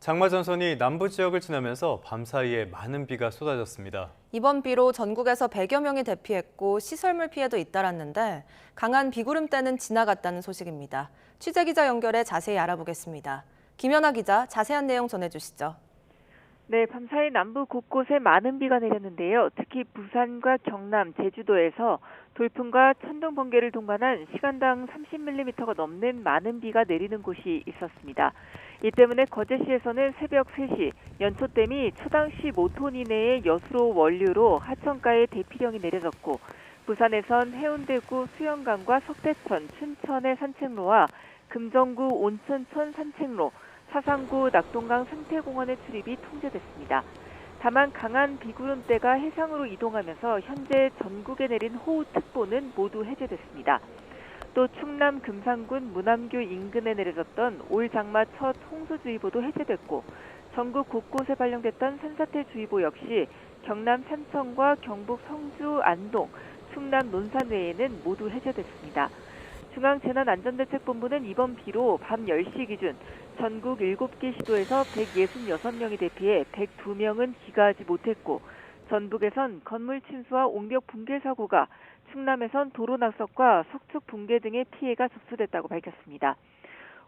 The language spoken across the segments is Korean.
장마 전선이 남부 지역을 지나면서 밤사이에 많은 비가 쏟아졌습니다. 이번 비로 전국에서 100여 명이 대피했고 시설물 피해도 잇따랐는데 강한 비구름대는 지나갔다는 소식입니다. 취재기자 연결해 자세히 알아보겠습니다. 김연아 기자, 자세한 내용 전해주시죠. 네, 밤사이 남부 곳곳에 많은 비가 내렸는데요. 특히 부산과 경남, 제주도에서 돌풍과 천둥 번개를 동반한 시간당 30mm가 넘는 많은 비가 내리는 곳이 있었습니다. 이 때문에 거제시에서는 새벽 3시 연초댐이 초당 15톤 이내의 여수로 원류로 하천가에 대피령이 내려졌고 부산에선 해운대구 수영강과 석대천, 춘천의 산책로와 금정구 온천천 산책로, 사상구 낙동강 생태공원의 출입이 통제됐습니다. 다만 강한 비구름대가 해상으로 이동하면서 현재 전국에 내린 호우특보는 모두 해제됐습니다. 또 충남 금산군 문암교 인근에 내려졌던 올 장마 첫 홍수주의보도 해제됐고 전국 곳곳에 발령됐던 산사태주의보 역시 경남 산청과 경북 성주, 안동, 충남 논산 외에는 모두 해제됐습니다. 중앙재난안전대책본부는 이번 비로 밤 10시 기준 전국 7개 시도에서 166명이 대피해 102명은 귀가하지 못했고 전북에선 건물 침수와 옹벽 붕괴 사고가, 충남에선 도로 낙석과 석축 붕괴 등의 피해가 접수됐다고 밝혔습니다.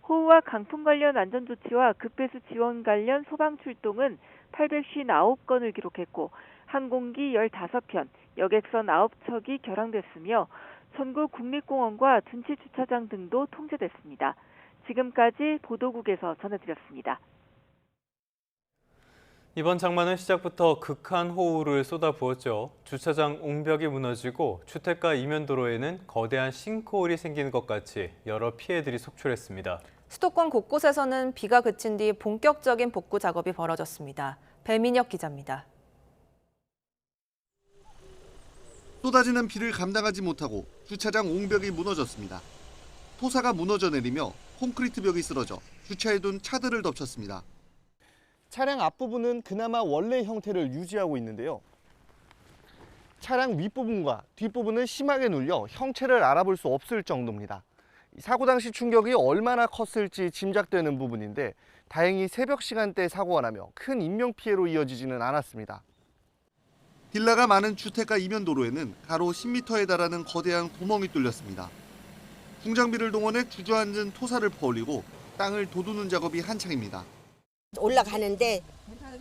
호우와 강풍 관련 안전조치와 급배수 지원 관련 소방 출동은 859건을 기록했고 항공기 15편, 여객선 9척이 결항됐으며 전국 국립공원과 둔치주차장 등도 통제됐습니다. 지금까지 보도국에서 전해드렸습니다. 이번 장마는 시작부터 극한 호우를 쏟아부었죠. 주차장 옹벽이 무너지고 주택가 이면도로에는 거대한 싱크홀이 생기는 것 같이 여러 피해들이 속출했습니다. 수도권 곳곳에서는 비가 그친 뒤 본격적인 복구 작업이 벌어졌습니다. 배민혁 기자입니다. 쏟아지는 비를 감당하지 못하고 주차장 옹벽이 무너졌습니다. 토사가 무너져 내리며 콘크리트 벽이 쓰러져 주차해둔 차들을 덮쳤습니다. 차량 앞부분은 그나마 원래 형태를 유지하고 있는데요. 차량 윗부분과 뒷부분은 심하게 눌려 형체를 알아볼 수 없을 정도입니다. 사고 당시 충격이 얼마나 컸을지 짐작되는 부분인데 다행히 새벽 시간대 사고가 나며 큰 인명피해로 이어지지는 않았습니다. 빌라가 많은 주택가 이면 도로에는 가로 10m에 달하는 거대한 구멍이 뚫렸습니다. 중장비를 동원해 주저앉은 토사를 퍼올리고 땅을 도두는 작업이 한창입니다. 올라가는데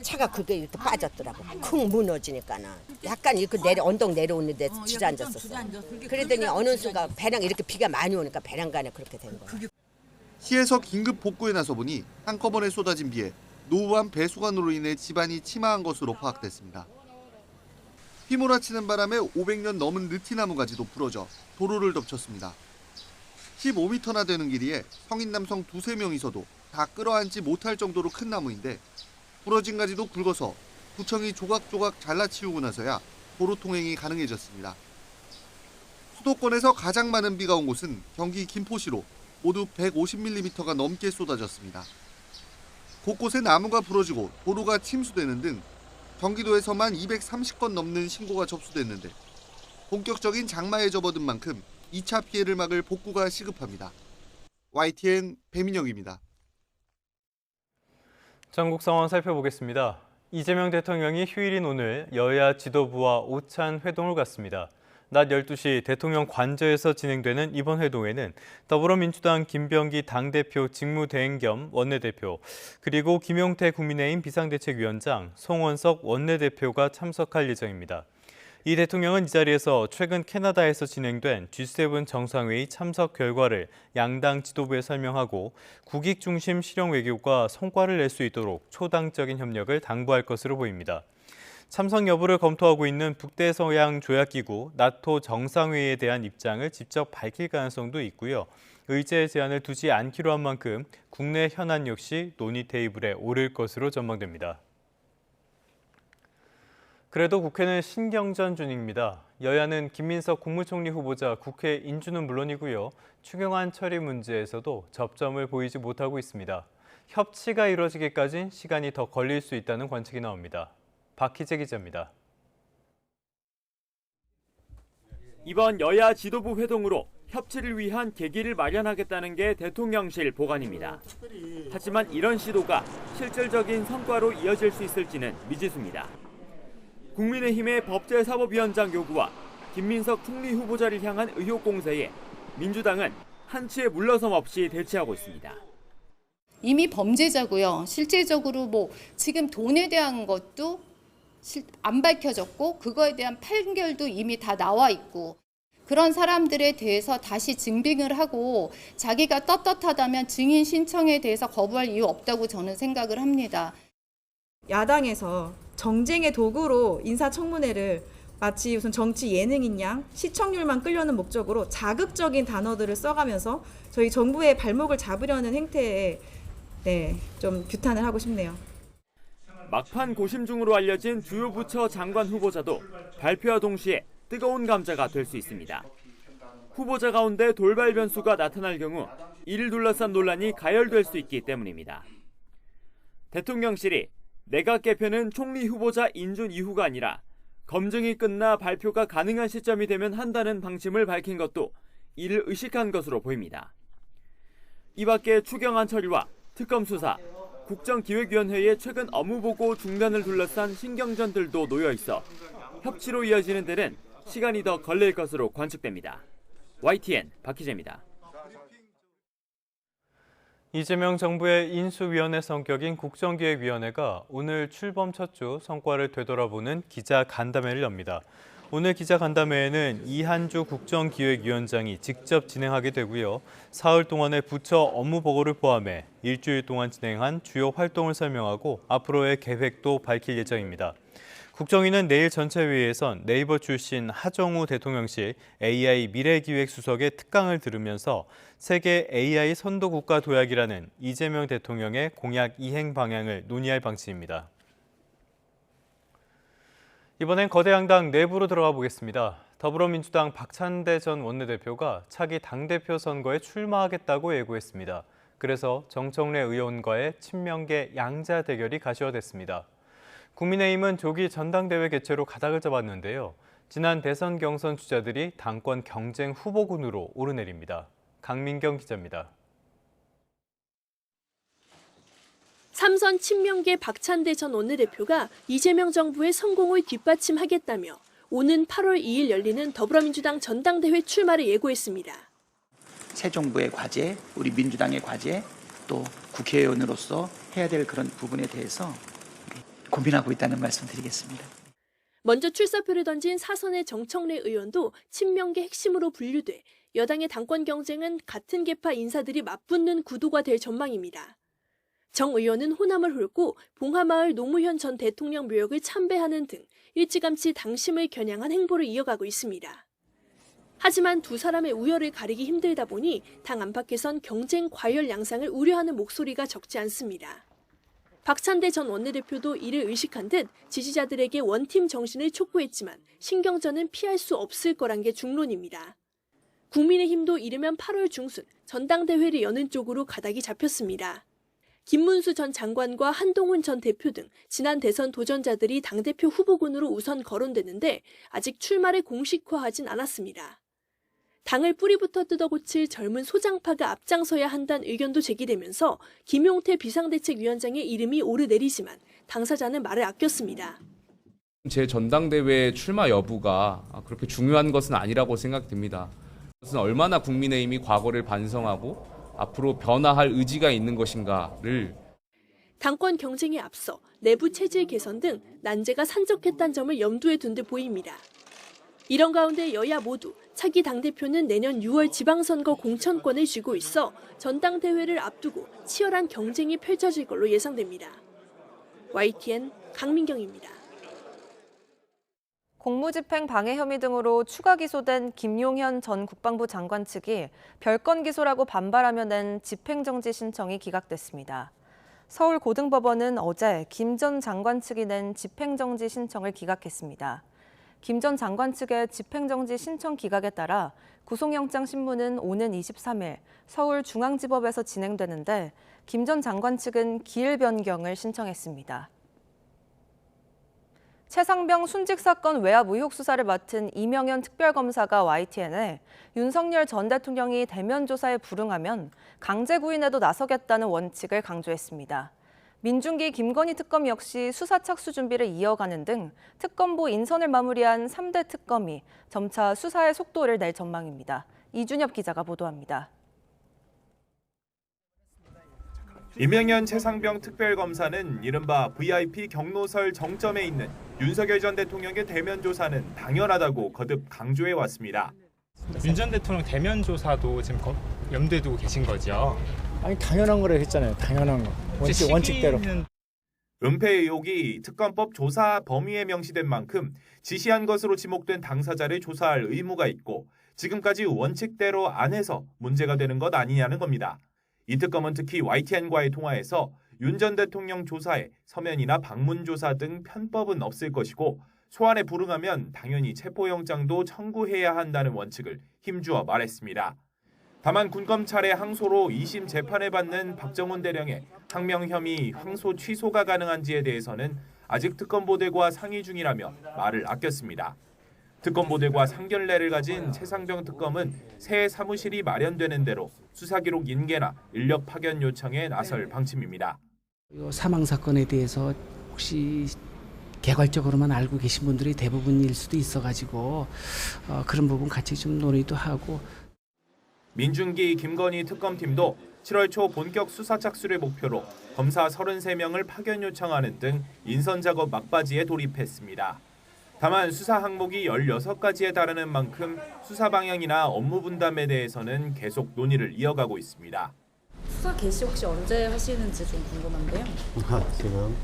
차가 그게 이렇게 빠졌더라고. 쿵 무너지니까는 약간 이렇게 언덕 내려오는데 주저앉았었어. 그러더니 어느 순간 배랑 이렇게 비가 많이 오니까 배랑간에 그렇게 된 거야. 시에서 긴급 복구에 나서 보니 한꺼번에 쏟아진 비에 노후한 배수관으로 인해 집안이 침하한 것으로 파악됐습니다. 휘몰아치는 바람에 500년 넘은 느티나무 가지도 부러져 도로를 덮쳤습니다. 15m나 되는 길이에 성인 남성 2~3명이서도 다 끌어안지 못할 정도로 큰 나무인데 부러진 가지도 굵어서 구청이 조각조각 잘라치우고 나서야 도로 통행이 가능해졌습니다. 수도권에서 가장 많은 비가 온 곳은 경기 김포시로 모두 150mm가 넘게 쏟아졌습니다. 곳곳에 나무가 부러지고 도로가 침수되는 등 경기도에서만 230건 넘는 신고가 접수됐는데 본격적인 장마에 접어든 만큼 2차 피해를 막을 복구가 시급합니다. YTN 배민혁입니다. 전국 상황 살펴보겠습니다. 이재명 대통령이 휴일인 오늘 여야 지도부와 오찬 회동을 갖습니다. 낮 12시 대통령 관저에서 진행되는 이번 회동에는 더불어민주당 김병기 당대표 직무대행 겸 원내대표, 그리고 김용태 국민의힘 비상대책위원장, 송원석 원내대표가 참석할 예정입니다. 이 대통령은 이 자리에서 최근 캐나다에서 진행된 G7 정상회의 참석 결과를 양당 지도부에 설명하고 국익 중심 실용 외교가 성과를 낼 수 있도록 초당적인 협력을 당부할 것으로 보입니다. 참석 여부를 검토하고 있는 북대서양 조약기구 나토 정상회의에 대한 입장을 직접 밝힐 가능성도 있고요. 의제 제한을 두지 않기로 한 만큼 국내 현안 역시 논의 테이블에 오를 것으로 전망됩니다. 그래도 국회는 신경전 중입니다. 여야는 김민석 국무총리 후보자 국회 인준은 물론이고요. 추경안 처리 문제에서도 접점을 보이지 못하고 있습니다. 협치가 이루어지기까진 시간이 더 걸릴 수 있다는 관측이 나옵니다. 박희재 기자입니다. 이번 여야 지도부 회동으로 협치를 위한 계기를 마련하겠다는 게 대통령실 보관입니다. 하지만 이런 시도가 실질적인 성과로 이어질 수 있을지는 미지수입니다. 국민의힘의 법제사법위원장 요구와 김민석 총리 후보자를 향한 의혹 공세에 민주당은 한치의 물러섬 없이 대치하고 있습니다. 이미 범죄자고요. 실질적으로 지금 돈에 대한 것도 안 밝혀졌고 그거에 대한 판결도 이미 다 나와 있고 그런 사람들에 대해서 다시 증빙을 하고 자기가 떳떳하다면 증인 신청에 대해서 거부할 이유 없다고 저는 생각을 합니다. 야당에서 정쟁의 도구로 인사청문회를 마치 무슨 정치 예능인 양 시청률만 끌려는 목적으로 자극적인 단어들을 써가면서 저희 정부의 발목을 잡으려는 행태에 좀 규탄을 하고 싶네요. 막판 고심 중으로 알려진 주요 부처 장관 후보자도 발표와 동시에 뜨거운 감자가 될 수 있습니다. 후보자 가운데 돌발 변수가 나타날 경우 이를 둘러싼 논란이 가열될 수 있기 때문입니다. 대통령실이 내각 개편은 총리 후보자 인준 이후가 아니라 검증이 끝나 발표가 가능한 시점이 되면 한다는 방침을 밝힌 것도 이를 의식한 것으로 보입니다. 이 밖에 추경안 처리와 특검 수사, 국정기획위원회의 최근 업무보고 중단을 둘러싼 신경전들도 놓여 있어 협치로 이어지는 데는 시간이 더 걸릴 것으로 관측됩니다. YTN 박희재입니다. 이재명 정부의 인수위원회 성격인 국정기획위원회가 오늘 출범 첫 주 성과를 되돌아보는 기자 간담회를 엽니다. 오늘 기자 간담회에는 이한주 국정기획위원장이 직접 진행하게 되고요. 사흘 동안의 부처 업무 보고를 포함해 일주일 동안 진행한 주요 활동을 설명하고 앞으로의 계획도 밝힐 예정입니다. 국정위는 내일 전체회의에선 네이버 출신 하정우 대통령실 AI 미래기획수석의 특강을 들으면서 세계 AI 선도국가 도약이라는 이재명 대통령의 공약 이행 방향을 논의할 방침입니다. 이번엔 거대 양당 내부로 들어가 보겠습니다. 더불어민주당 박찬대 전 원내대표가 차기 당대표 선거에 출마하겠다고 예고했습니다. 그래서 정청래 의원과의 친명계 양자 대결이 가시화됐습니다. 국민의힘은 조기 전당대회 개최로 가닥을 잡았는데요. 지난 대선 경선 주자들이 당권 경쟁 후보군으로 오르내립니다. 강민경 기자입니다. 삼선 친명계 박찬대 전 원내대표가 이재명 정부의 성공을 뒷받침하겠다며 오는 8월 2일 열리는 더불어민주당 전당대회 출마를 예고했습니다. 새 정부의 과제, 우리 민주당의 과제, 또 국회의원으로서 해야 될 그런 부분에 대해서 고민하고 있다는 말씀 드리겠습니다. 먼저 출사표를 던진 사선의 정청래 의원도 친명계 핵심으로 분류돼 여당의 당권 경쟁은 같은 계파 인사들이 맞붙는 구도가 될 전망입니다. 정 의원은 호남을 훑고 봉하마을 노무현 전 대통령 묘역을 참배하는 등 일찌감치 당심을 겨냥한 행보를 이어가고 있습니다. 하지만 두 사람의 우열을 가리기 힘들다 보니 당 안팎에선 경쟁 과열 양상을 우려하는 목소리가 적지 않습니다. 박찬대 전 원내대표도 이를 의식한 듯 지지자들에게 원팀 정신을 촉구했지만 신경전은 피할 수 없을 거란 게 중론입니다. 국민의힘도 이르면 8월 중순 전당대회를 여는 쪽으로 가닥이 잡혔습니다. 김문수 전 장관과 한동훈 전 대표 등 지난 대선 도전자들이 당대표 후보군으로 우선 거론되는데 아직 출마를 공식화하진 않았습니다. 당을 뿌리부터 뜯어고칠 젊은 소장파가 앞장서야 한다는 의견도 제기되면서 김용태 비상대책위원장의 이름이 오르내리지만 당사자는 말을 아꼈습니다. 제 전당대회 출마 여부가 그렇게 중요한 것은 아니라고 생각됩니다. 그것은 얼마나 국민의힘이 과거를 반성하고 앞으로 변화할 의지가 있는 것인가를. 당권 경쟁에 앞서 내부 체질 개선 등 난제가 산적했다는 점을 염두에 둔 듯 보입니다. 이런 가운데 여야 모두 차기 당대표는 내년 6월 지방선거 공천권을 쥐고 있어 전당대회를 앞두고 치열한 경쟁이 펼쳐질 걸로 예상됩니다. YTN 강민경입니다. 공무집행 방해 혐의 등으로 추가 기소된 김용현 전 국방부 장관 측이 별건 기소라고 반발하며 낸 집행정지 신청이 기각됐습니다. 서울고등법원은 어제 김 전 장관 측이 낸 집행정지 신청을 기각했습니다. 김 전 장관 측의 집행정지 신청 기각에 따라 구속영장 신문은 오는 23일 서울중앙지법에서 진행되는데 김 전 장관 측은 기일 변경을 신청했습니다. 최상병 순직 사건 외압 의혹 수사를 맡은 이명현 특별검사가 YTN에 윤석열 전 대통령이 대면 조사에 불응하면 강제 구인에도 나서겠다는 원칙을 강조했습니다. 민중기 김건희 특검 역시 수사 착수 준비를 이어가는 등 특검보 인선을 마무리한 3대 특검이 점차 수사의 속도를 낼 전망입니다. 이준엽 기자가 보도합니다. 이명현 최상병 특별검사는 이른바 VIP 경로설 정점에 있는 윤석열 전 대통령의 대면 조사는 당연하다고 거듭 강조해 왔습니다. 윤 전 대통령 대면 조사도 지금 염두에 두고 계신 거죠? 아니 당연한 거라 했잖아요. 당연한 거. 원칙대로. 은폐 의혹이 특검법 조사 범위에 명시된 만큼 지시한 것으로 지목된 당사자를 조사할 의무가 있고 지금까지 원칙대로 안 해서 문제가 되는 것 아니냐는 겁니다. 이 특검은 특히 YTN과의 통화에서 윤 전 대통령 조사에 서면이나 방문 조사 등 편법은 없을 것이고 소환에 불응하면 당연히 체포영장도 청구해야 한다는 원칙을 힘주어 말했습니다. 다만 군검찰의 항소로 2심 재판을 받는 박정훈 대령의 항명 혐의 항소 취소가 가능한지에 대해서는 아직 특검보들과 상의 중이라며 말을 아꼈습니다. 특검보들과 상견례를 가진 최상병 특검은 새 사무실이 마련되는 대로 수사기록 인계나 인력 파견 요청에 나설 방침입니다. 사망 사건에 대해서 혹시 개괄적으로만 알고 계신 분들이 대부분일 수도 있어가지고 그런 부분 같이 좀 논의도 하고. 민중기 김건희 특검팀도 7월 초 본격 수사 착수를 목표로 검사 33명을 파견 요청하는 등 인선 작업 막바지에 돌입했습니다. 다만 수사 항목이 16가지에 달하는 만큼 수사 방향이나 업무 분담에 대해서는 계속 논의를 이어가고 있습니다. 수사 개시 혹시 언제 하시는지 좀 궁금한데요. 지금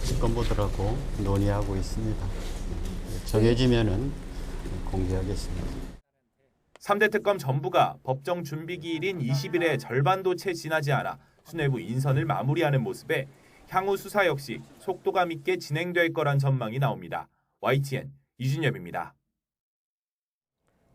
특검보들하고 논의하고 있습니다. 정해지면은 공개하겠습니다. 3대 특검 전부가 법정 준비 기일인 20일의 절반도 채 지나지 않아 수뇌부 인선을 마무리하는 모습에 향후 수사 역시 속도감 있게 진행될 거란 전망이 나옵니다. YTN 이준엽입니다.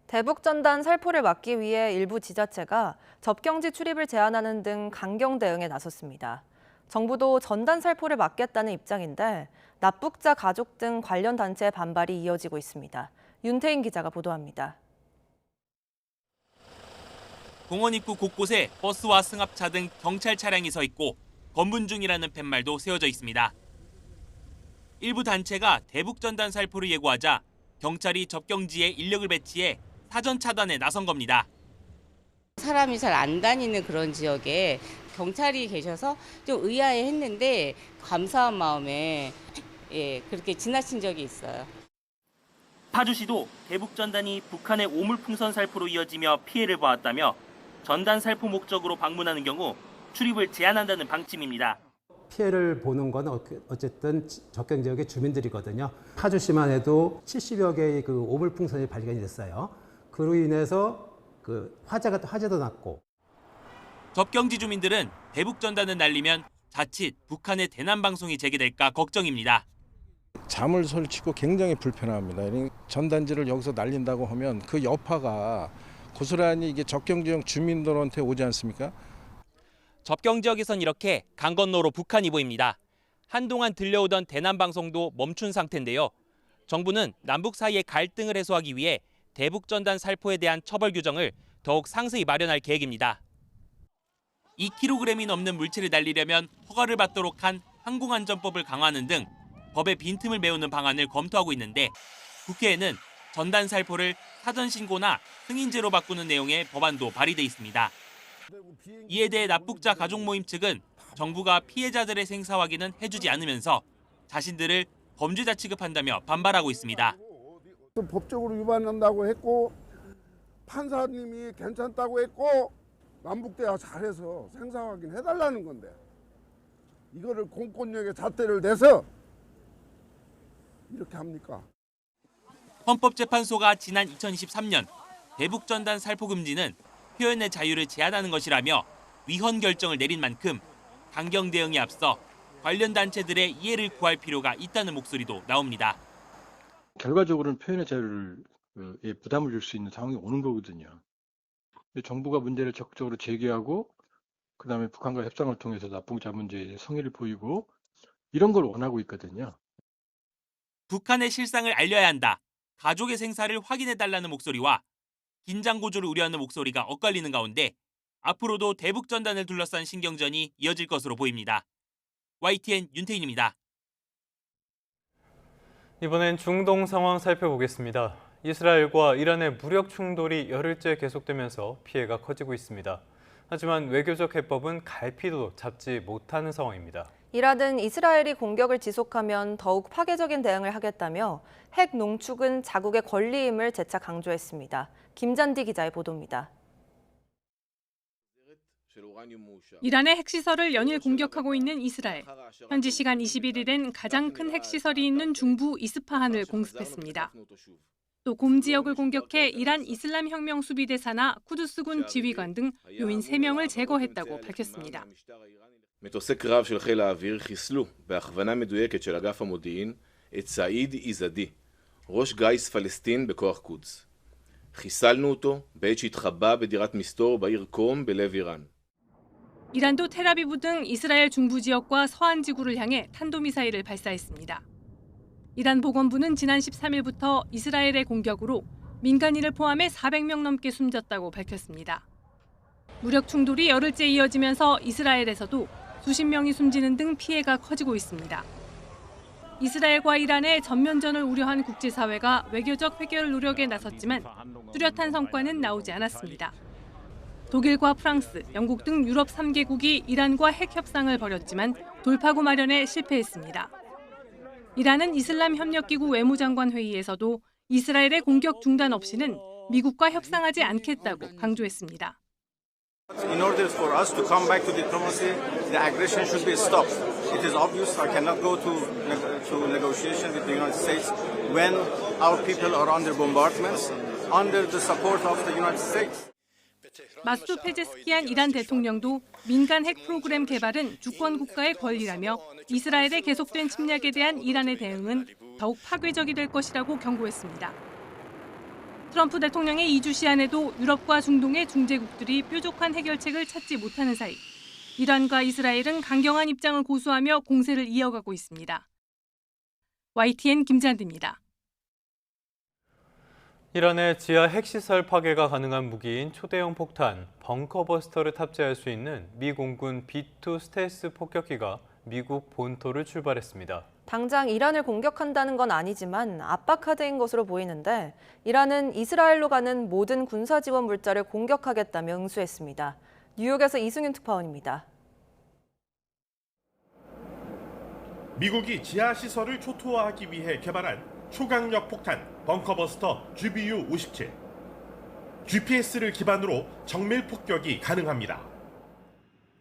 대북전단 살포를 막기 위해 일부 지자체가 접경지 출입을 제한하는 등 강경 대응에 나섰습니다. 정부도 전단 살포를 막겠다는 입장인데 납북자 가족 등 관련 단체의 반발이 이어지고 있습니다. 윤태인 기자가 보도합니다. 공원 입구 곳곳에 버스와 승합차 등 경찰 차량이 서 있고 검문 중이라는 팻말도 세워져 있습니다. 일부 단체가 대북전단 살포를 예고하자 경찰이 접경지에 인력을 배치해 사전 차단에 나선 겁니다. 사람이 잘 안 다니는 그런 지역에 경찰이 계셔서 좀 의아해했는데 감사한 마음에 그렇게 지나친 적이 있어요. 파주시도 대북전단이 북한의 오물풍선 살포로 이어지며 피해를 보았다며 전단 살포 목적으로 방문하는 경우 출입을 제한한다는 방침입니다. 피해를 보는 건 어쨌든 접경 지역의 주민들이거든요. 파주시만 해도 70여 개의 그 오물풍선이 발견이 됐어요. 그로 인해서 화재도 났고. 접경지 주민들은 대북전단을 날리면 자칫 북한의 대남 방송이 재개될까 걱정입니다. 잠을 설치고 굉장히 불편합니다. 전단지를 여기서 날린다고 하면 그 여파가 고스란히 이게 접경 지역 주민들한테 오지 않습니까? 접경 지역에선 이렇게 강 건너로 북한이 보입니다. 한동안 들려오던 대남 방송도 멈춘 상태인데요. 정부는 남북 사이의 갈등을 해소하기 위해 대북전단 살포에 대한 처벌 규정을 더욱 상세히 마련할 계획입니다. 2kg이 넘는 물체를 날리려면 허가를 받도록 한 항공안전법을 강화하는 등 법의 빈틈을 메우는 방안을 검토하고 있는데 국회에는 전단 살포를 사전 신고나 승인제로 바꾸는 내용의 법안도 발의돼 있습니다. 이에 대해 납북자 가족 모임 측은 정부가 피해자들의 생사 확인은 해주지 않으면서 자신들을 범죄자 취급한다며 반발하고 있습니다. 법적으로 위반한다고 했고 판사님이 괜찮다고 했고 남북대화 잘해서 생사 확인해달라는 건데 이거를 공권력의 잣대를 내서 이렇게 합니까? 헌법재판소가 지난 2023년 대북전단 살포 금지는 표현의 자유를 제한하는 것이라며 위헌 결정을 내린 만큼 강경 대응에 앞서 관련 단체들의 이해를 구할 필요가 있다는 목소리도 나옵니다. 결과적으로는 표현의 자유를 부담을 줄 수 있는 상황이 오는 거거든요. 정부가 문제를 적극적으로 제기하고 그다음에 북한과 협상을 통해서 납북자 문제에 성의를 보이고 이런 걸 원하고 있거든요. 북한의 실상을 알려야 한다. 가족의 생사를 확인해달라는 목소리와 긴장 고조를 우려하는 목소리가 엇갈리는 가운데 앞으로도 대북 전단을 둘러싼 신경전이 이어질 것으로 보입니다. YTN 윤태인입니다. 이번엔 중동 상황 살펴보겠습니다. 이스라엘과 이란의 무력 충돌이 열흘째 계속되면서 피해가 커지고 있습니다. 하지만 외교적 해법은 갈피도 잡지 못하는 상황입니다. 이란은 이스라엘이 공격을 지속하면 더욱 파괴적인 대응을 하겠다며 핵 농축은 자국의 권리임을 재차 강조했습니다. 김잔디 기자의 보도입니다. 이란의 핵시설을 연일 공격하고 있는 이스라엘. 현지 시간 21일엔 가장 큰 핵시설이 있는 중부 이스파한을 공습했습니다. 또 곰 지역을 공격해 이란 이슬람 혁명 수비대사나 쿠두스군 지휘관 등 요인 3명을 제거했다고 밝혔습니다. מטוסי קרב של חיל האוויר חיסלו בהכוונה מדויקת של אגף המודיעין את סעיד איזדי, ראש גיס פלסטין בכוח קודס. חיסלנו אותו בעת שהתחבא בדירת מסתור בעיר קום בלב איראן. 이란도 텔아비브 등 이스라엘 중부 지역과 서안 지구를 향해 탄도미사일을 발사했습니다. 이란 보건부는 지난 13일부터 이스라엘의 공격으로 민간인을 포함해 400명 넘게 숨졌다고 밝혔습니다. 무력 충돌이 열흘째 이어지면서 이스라엘에서도 수십 명이 숨지는 등 피해가 커지고 있습니다. 이스라엘과 이란의 전면전을 우려한 국제사회가 외교적 해결 노력에 나섰지만 뚜렷한 성과는 나오지 않았습니다. 독일과 프랑스, 영국 등 유럽 3개국이 이란과 핵 협상을 벌였지만 돌파구 마련에 실패했습니다. 이란은 이슬람협력기구 외무장관 회의에서도 이스라엘의 공격 중단 없이는 미국과 협상하지 않겠다고 강조했습니다. In order for us to come back to diplomacy, the aggression should be stopped. It is obvious I cannot go to negotiation with the United States when our people are under bombardments, under the support of the United States. 마수드 페제스키안 이란 대통령도 민간 핵 프로그램 개발은 주권 국가의 권리라며 이스라엘의 계속된 침략에 대한 이란의 대응은 더욱 파괴적이 될 것이라고 경고했습니다. 트럼프 대통령의 2주 시한에도 유럽과 중동의 중재국들이 뾰족한 해결책을 찾지 못하는 사이 이란과 이스라엘은 강경한 입장을 고수하며 공세를 이어가고 있습니다. YTN 김잔디입니다. 이란의 지하 핵시설 파괴가 가능한 무기인 초대형 폭탄 벙커버스터를 탑재할 수 있는 미 공군 B-2 스텔스 폭격기가 미국 본토를 출발했습니다. 당장 이란을 공격한다는 건 아니지만 압박 카드인 것으로 보이는데 이란은 이스라엘로 가는 모든 군사 지원 물자를 공격하겠다며 응수했습니다. 뉴욕에서 이승윤 특파원입니다. 미국이 지하 시설을 초토화하기 위해 개발한 초강력 폭탄 벙커버스터 GBU-57. GPS를 기반으로 정밀 폭격이 가능합니다.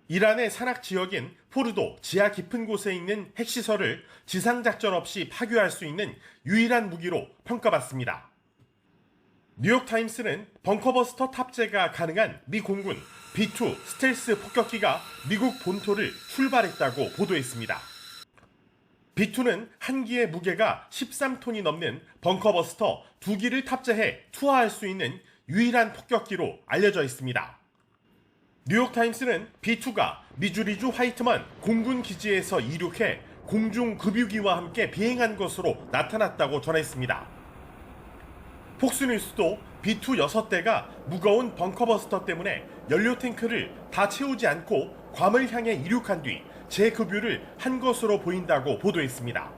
이란의 산악 지역인 포르도 지하 깊은 곳에 있는 핵시설을 지상작전 없이 파괴할 수 있는 유일한 무기로 평가받습니다. 뉴욕타임스는 벙커버스터 탑재가 가능한 미 공군 B-2 스텔스 폭격기가 미국 본토를 출발했다고 보도했습니다. B-2는 한 기의 무게가 13톤이 넘는 벙커버스터 2기를 탑재해 투하할 수 있는 유일한 폭격기로 알려져 있습니다. 뉴욕타임스는 B-2가 미주리주 화이트먼 공군 기지에서 이륙해 공중 급유기와 함께 비행한 것으로 나타났다고 전했습니다. 폭스뉴스도 B-2 6대가 무거운 벙커버스터 때문에 연료 탱크를 다 채우지 않고 괌을 향해 이륙한 뒤 재급유를 한 것으로 보인다고 보도했습니다.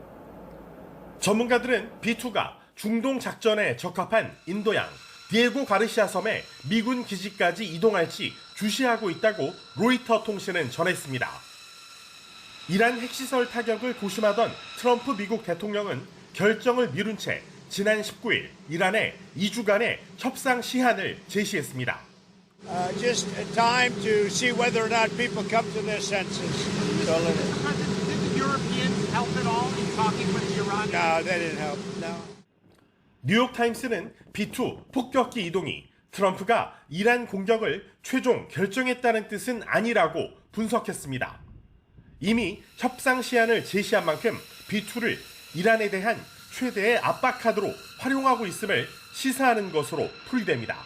전문가들은 B-2가 중동 작전에 적합한 인도양 디에고 가르시아 섬의 미군 기지까지 이동할지 주시하고 있다고 로이터 통신은 전했습니다. 이란 핵시설 타격을 고심하던 트럼프 미국 대통령은 결정을 미룬 채 지난 19일 이란에 2주간의 협상 시한을 제시했습니다. Just time to see whether or not people come to their senses. Did the Europeans help at all in talking with the Iranians? No, they didn't help. No. 뉴욕타임스는 B-2 폭격기 이동이 트럼프가 이란 공격을 최종 결정했다는 뜻은 아니라고 분석했습니다. 이미 협상 시한을 제시한 만큼 B-2를 이란에 대한 최대의 압박 카드로 활용하고 있음을 시사하는 것으로 풀이됩니다.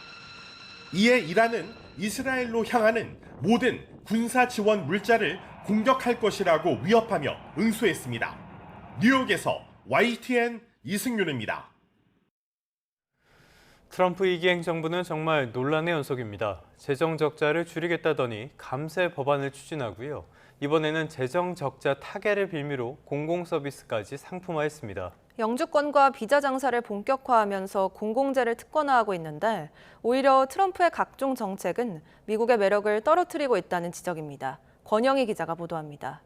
이에 이란은 이스라엘로 향하는 모든 군사 지원 물자를 공격할 것이라고 위협하며 응수했습니다. 뉴욕에서 YTN 이승윤입니다. 트럼프 2기 행정부는 정말 논란의 연속입니다. 재정 적자를 줄이겠다더니 감세 법안을 추진하고요. 이번에는 재정 적자 타개를 빌미로 공공서비스까지 상품화했습니다. 영주권과 비자 장사를 본격화하면서 공공재를 특권화하고 있는데 오히려 트럼프의 각종 정책은 미국의 매력을 떨어뜨리고 있다는 지적입니다. 권영희 기자가 보도합니다.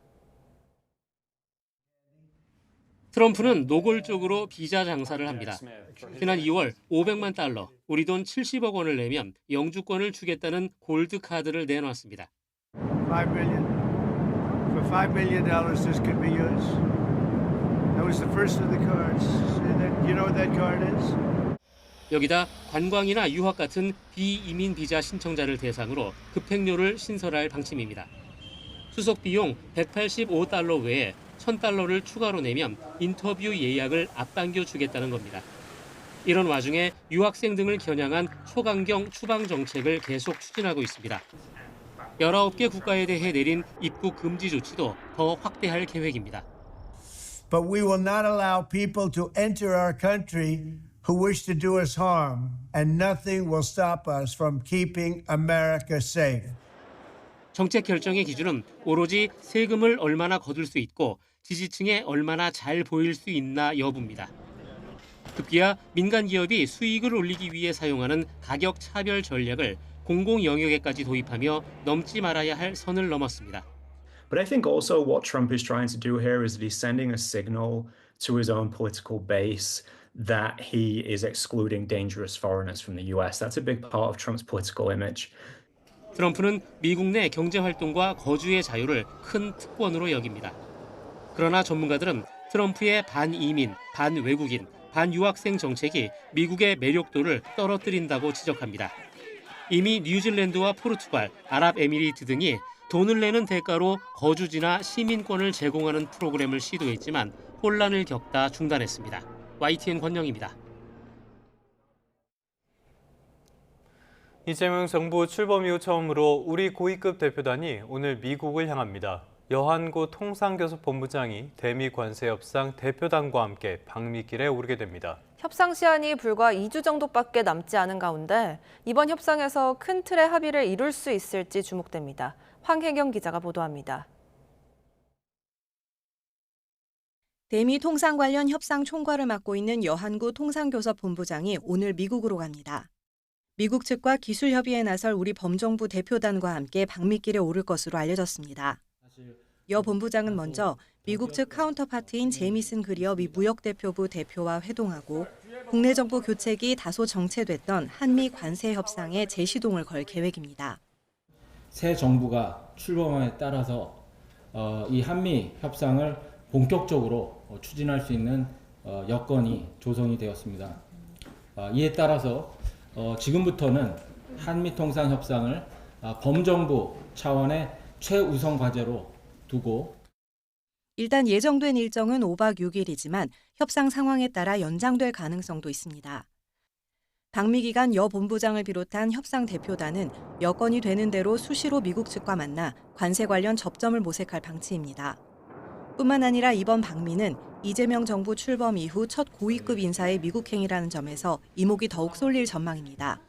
트럼프는 노골적으로 비자 장사를 합니다. 지난 2월 500만 달러, 우리 돈 70억 원을 내면 영주권을 주겠다는 골드 카드를 내놨습니다. $5 million. For $5 million, this could be yours. That was the first of the cards. You know what that card is? 여기다 관광이나 유학 같은 비이민 비자 신청자를 대상으로 급행료를 신설할 방침입니다. 수속 비용 185달러 외에 $1,000를 추가로 내면 인터뷰 예약을 앞당겨 주겠다는 겁니다. 이런 와중에 유학생 등을 겨냥한 초강경 추방 정책을 계속 추진하고 있습니다. 19개 국가에 대해 내린 입국 금지 조치도 더 확대할 계획입니다. But we will not allow people to enter our country who wish to do us harm, and nothing will stop us from keeping America safe. 정책 결정의 기준은 오로지 세금을 얼마나 거둘 수 있고 지지층에 얼마나 잘 보일 수 있나 여부입니다. 급기야 민간 기업이 수익을 올리기 위해 사용하는 가격 차별 전략을 공공 영역에까지 도입하며 넘지 말아야 할 선을 넘었습니다. But I think also what Trump is trying to do here is that he's sending a signal to his own political base that he is excluding dangerous foreigners from the US. That's a big part of Trump's political image. 트럼프는 미국 내 경제 활동과 거주의 자유를 큰 특권으로 여깁니다. 그러나 전문가들은 트럼프의 반이민, 반외국인, 반유학생 정책이 미국의 매력도를 떨어뜨린다고 지적합니다. 이미 뉴질랜드와 포르투갈, 아랍에미리트 등이 돈을 내는 대가로 거주지나 시민권을 제공하는 프로그램을 시도했지만 혼란을 겪다 중단했습니다. YTN 권영입니다. 이재명 정부 출범 이후 처음으로 우리 고위급 대표단이 오늘 미국을 향합니다. 여한구 통상교섭본부장이 대미 관세 협상 대표단과 함께 방미길에 오르게 됩니다. 협상 시한이 불과 2주 정도밖에 남지 않은 가운데 이번 협상에서 큰 틀의 합의를 이룰 수 있을지 주목됩니다. 황혜경 기자가 보도합니다. 대미 통상 관련 협상 총괄을 맡고 있는 여한구 통상교섭본부장이 오늘 미국으로 갑니다. 미국 측과 기술 협의에 나설 우리 범정부 대표단과 함께 방미길에 오를 것으로 알려졌습니다. 여 본부장은 먼저 미국 측 카운터파트인 제이미슨 그리어 미 무역대표부 대표와 회동하고 국내 정부 교책이 다소 정체됐던 한미 관세 협상에 재시동을 걸 계획입니다. 새 정부가 출범에 따라서 이 한미 협상을 본격적으로 추진할 수 있는 여건이 조성이 되었습니다. 이에 따라서 지금부터는 한미 통상 협상을 범정부 차원의 최우선 과제로 두고 일단 예정된 일정은 5박 6일이지만 협상 상황에 따라 연장될 가능성도 있습니다. 방미 기간 여 본부장을 비롯한 협상 대표단은 여건이 되는 대로 수시로 미국 측과 만나 관세 관련 접점을 모색할 방침입니다. 뿐만 아니라 이번 방미는 이재명 정부 출범 이후 첫 고위급 인사의 미국 행이라는 점에서 이목이 더욱 쏠릴 전망입니다.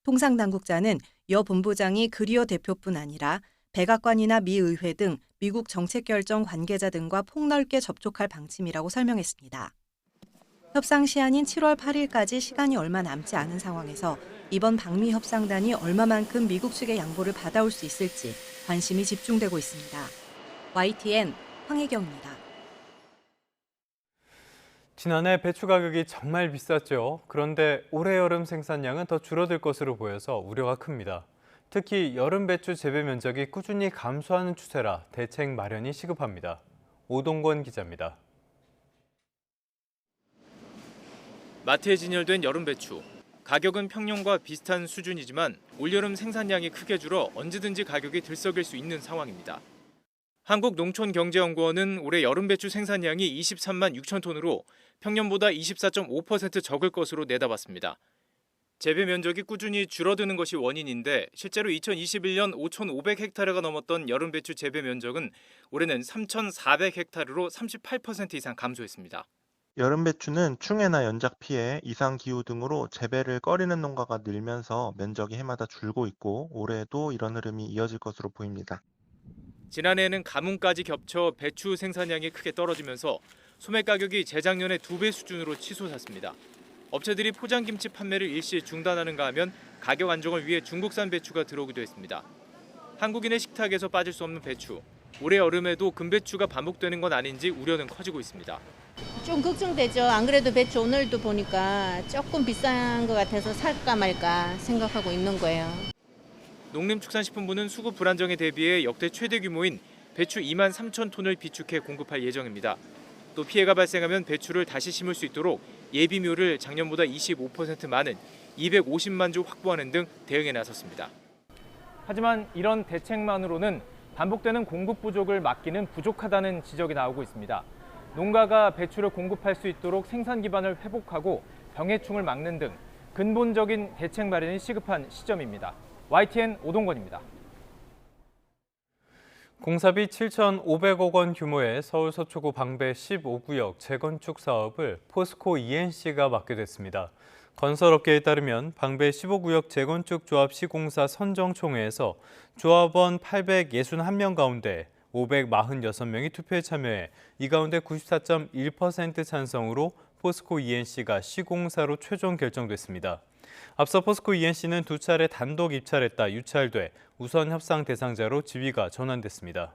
통상당국자는 여 본부장이 그리어 대표뿐 아니라 백악관이나 미 의회 등 미국 정책결정 관계자 등과 폭넓게 접촉할 방침이라고 설명했습니다. 협상 시한인 7월 8일까지 시간이 얼마 남지 않은 상황에서 이번 방미 협상단이 얼마만큼 미국 측의 양보를 받아올 수 있을지 관심이 집중되고 있습니다. YTN 황혜경입니다. 지난해 배추 가격이 정말 비쌌죠. 그런데 올해 여름 생산량은 더 줄어들 것으로 보여서 우려가 큽니다. 특히 여름 배추 재배 면적이 꾸준히 감소하는 추세라 대책 마련이 시급합니다. 오동권 기자입니다. 마트에 진열된 여름 배추. 가격은 평년과 비슷한 수준이지만 올여름 생산량이 크게 줄어 언제든지 가격이 들썩일 수 있는 상황입니다. 한국농촌경제연구원은 올해 여름 배추 생산량이 23만 6천 톤으로 평년보다 24.5% 적을 것으로 내다봤습니다. 재배 면적이 꾸준히 줄어드는 것이 원인인데 실제로 2021년 5,500헥타르가 넘었던 여름 배추 재배 면적은 올해는 3,400헥타르로 38% 이상 감소했습니다. 여름 배추는 충해나 연작 피해, 이상 기후 등으로 재배를 꺼리는 농가가 늘면서 면적이 해마다 줄고 있고 올해도 이런 흐름이 이어질 것으로 보입니다. 지난해에는 가뭄까지 겹쳐 배추 생산량이 크게 떨어지면서 소매 가격이 재작년의 2배 수준으로 치솟았습니다. 업체들이 포장김치 판매를 일시 중단하는가 하면 가격 안정을 위해 중국산 배추가 들어오기도 했습니다. 한국인의 식탁에서 빠질 수 없는 배추. 올해 여름에도 금배추가 반복되는 건 아닌지 우려는 커지고 있습니다. 좀 걱정되죠. 안 그래도 배추 오늘도 보니까 조금 비싼 것 같아서 살까 말까 생각하고 있는 거예요. 농림축산식품부는 수급 불안정에 대비해 역대 최대 규모인 배추 2만 3천 톤을 비축해 공급할 예정입니다. 또 피해가 발생하면 배추를 다시 심을 수 있도록 예비묘를 작년보다 25% 많은 250만 주 확보하는 등 대응에 나섰습니다. 하지만 이런 대책만으로는 반복되는 공급 부족을 막기는 부족하다는 지적이 나오고 있습니다. 농가가 배추를 공급할 수 있도록 생산 기반을 회복하고 병해충을 막는 등 근본적인 대책 마련이 시급한 시점입니다. YTN 오동건입니다. 공사비 7,500억 원 규모의 서울 서초구 방배 15구역 재건축 사업을 포스코 ENC가 맡게 됐습니다. 건설업계에 따르면 방배 15구역 재건축 조합 시공사 선정총회에서 조합원 861명 가운데 546명이 투표에 참여해 이 가운데 94.1% 찬성으로 포스코 ENC가 시공사로 최종 결정됐습니다. 앞서 포스코 ENC는 2차례 단독 입찰했다 유찰돼 우선 협상 대상자로 지위가 전환됐습니다.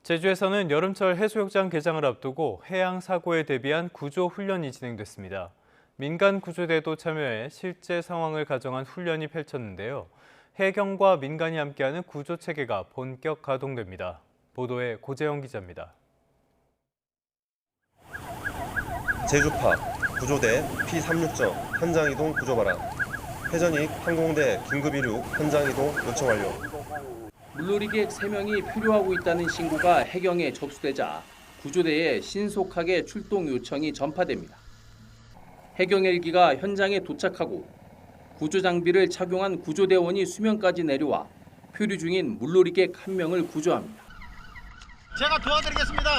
제주에서는 여름철 해수욕장 개장을 앞두고 해양 사고에 대비한 구조 훈련이 진행됐습니다. 민간 구조대도 참여해 실제 상황을 가정한 훈련이 펼쳤는데요. 해경과 민간이 함께하는 구조 체계가 본격 가동됩니다. 보도에 고재영 기자입니다. 제주파 구조대 P360 현장 이동 구조 바람. 해전익 항공대 긴급 이륙 현장 이동 요청 완료. 물놀이객 3명이 표류하고 있다는 신고가 해경에 접수되자 구조대에 신속하게 출동 요청이 전파됩니다. 해경 헬기가 현장에 도착하고 구조 장비를 착용한 구조대원이 수면까지 내려와 표류 중인 물놀이객 1명을 구조합니다. 제가 도와드리겠습니다.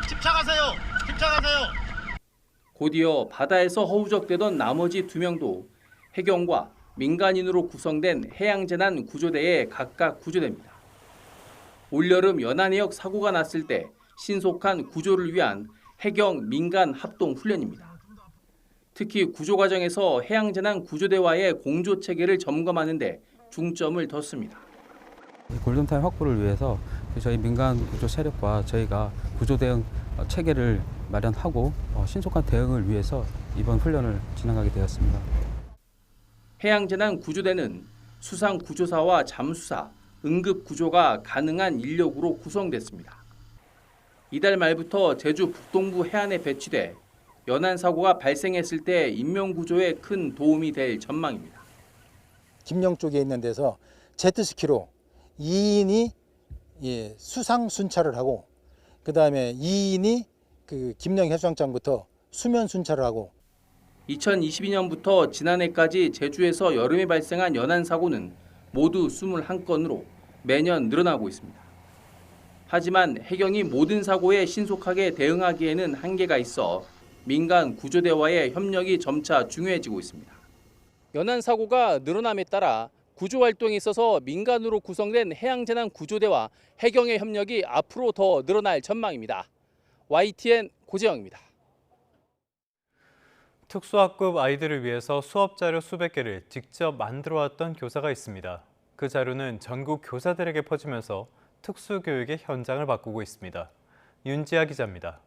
집착하세요. 집착하세요. 곧이어 바다에서 허우적대던 나머지 2명도 해경과 민간인으로 구성된 해양재난 구조대에 각각 구조됩니다. 올여름 연안해역 사고가 났을 때 신속한 구조를 위한 해경 민간 합동 훈련입니다. 특히 구조 과정에서 해양재난 구조대와의 공조 체계를 점검하는 데 중점을 뒀습니다. 골든타임 확보를 위해서 저희 민간 구조 세력과 저희가 구조 대응 체계를 마련하고 신속한 대응을 위해서 이번 훈련을 진행하게 되었습니다. 해양재난 구조대는 수상구조사와 잠수사, 응급구조가 가능한 인력으로 구성됐습니다. 이달 말부터 제주 북동부 해안에 배치돼 연안 사고가 발생했을 때 인명구조에 큰 도움이 될 전망입니다. 김영 쪽에 있는 데서 제트스키로 2인이 수상 순찰을 하고 그다음에 2인이 그 김영 해수욕장부터 수면 순찰을 하고 2022년부터 지난해까지 제주에서 여름에 발생한 연안 사고는 모두 21건으로 매년 늘어나고 있습니다. 하지만 해경이 모든 사고에 신속하게 대응하기에는 한계가 있어 민간 구조대와의 협력이 점차 중요해지고 있습니다. 연안 사고가 늘어남에 따라 구조 활동에 있어서 민간으로 구성된 해양재난 구조대와 해경의 협력이 앞으로 더 늘어날 전망입니다. YTN 고재영입니다. 특수학급 아이들을 위해서 수업 자료 수백 개를 직접 만들어왔던 교사가 있습니다. 그 자료는 전국 교사들에게 퍼지면서 특수교육의 현장을 바꾸고 있습니다. 윤지아 기자입니다.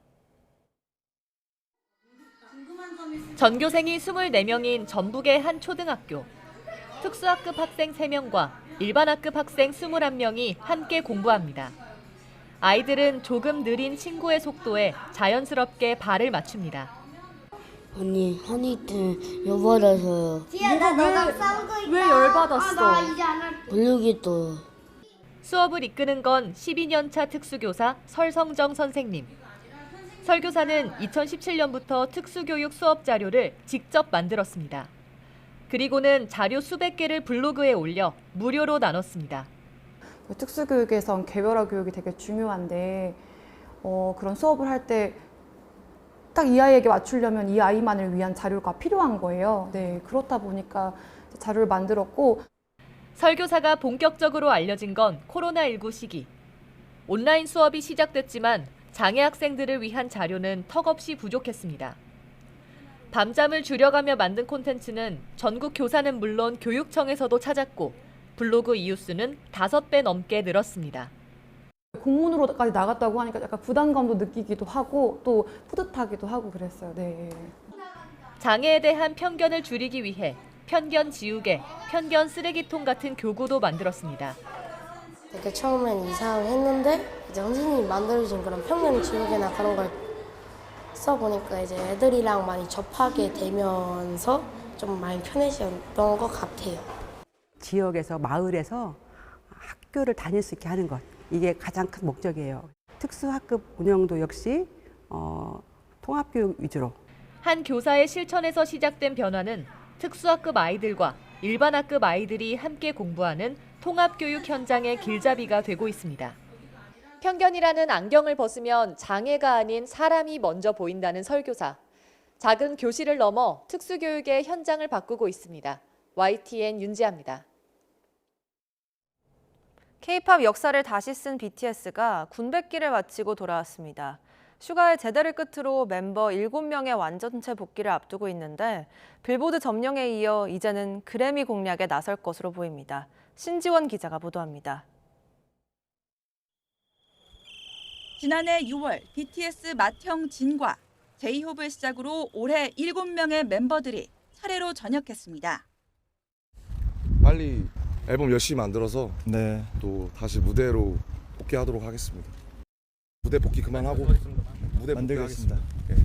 전교생이 24명인 전북의 한 초등학교. 특수학급 학생 3명과 일반학급 학생 21명이 함께 공부합니다. 아이들은 조금 느린 친구의 속도에 자연스럽게 발을 맞춥니다. 언니, 한이들 열받아서요. 지아, 나 너랑 싸우고 있다. 왜 열받았어? 나 이제 안 할게. 모르겠어요. 수업을 이끄는 건 12년차 특수교사 설성정 선생님. 설교사는 2017년부터 특수교육 수업 자료를 직접 만들었습니다. 그리고는 자료 수백 개를 블로그에 올려 무료로 나눴습니다. 특수교육에선 개별화 교육이 되게 중요한데 그런 수업을 할 때 딱 이 아이에게 맞추려면 이 아이만을 위한 자료가 필요한 거예요. 네, 그렇다 보니까 자료를 만들었고. 설교사가 본격적으로 알려진 건 코로나19 시기. 온라인 수업이 시작됐지만 장애 학생들을 위한 자료는 턱없이 부족했습니다. 밤잠을 줄여가며 만든 콘텐츠는 전국 교사는 물론 교육청에서도 찾았고 블로그 이웃 수는 5배 넘게 늘었습니다. 공문으로까지 나갔다고 하니까 약간 부담감도 느끼기도 하고 또 뿌듯하기도 하고 그랬어요. 네. 장애에 대한 편견을 줄이기 위해 편견 지우개, 편견 쓰레기통 같은 교구도 만들었습니다. 되게 처음엔 이상을 했는데 이제 선생님이 만들어준 그런 편견 지우개나 그런 걸 써보니까 이제 애들이랑 많이 접하게 되면서 좀 많이 편해졌던 것 같아요. 지역에서 마을에서 학교를 다닐 수 있게 하는 것, 이게 가장 큰 목적이에요. 특수학급 운영도 역시 통합교육 위주로. 한 교사의 실천에서 시작된 변화는 특수학급 아이들과 일반학급 아이들이 함께 공부하는 통합교육 현장의 길잡이가 되고 있습니다. 편견이라는 안경을 벗으면 장애가 아닌 사람이 먼저 보인다는 설교사. 작은 교실을 넘어 특수교육의 현장을 바꾸고 있습니다. YTN 윤지아입니다. K-팝 역사를 다시 쓴 BTS가 군백기를 마치고 돌아왔습니다. 슈가의 제대를 끝으로 멤버 7명의 완전체 복귀를 앞두고 있는데 빌보드 점령에 이어 이제는 그래미 공략에 나설 것으로 보입니다. 신지원 기자가 보도합니다. 지난해 6월 BTS 맏형 진과 제이홉을 시작으로 올해 7명의 멤버들이 차례로 전역했습니다. 빨리 앨범 열심히 만들어서 또 다시 무대로 복귀하도록 하겠습니다. 무대 복귀 그만하고 무대 만들겠습니다. 네.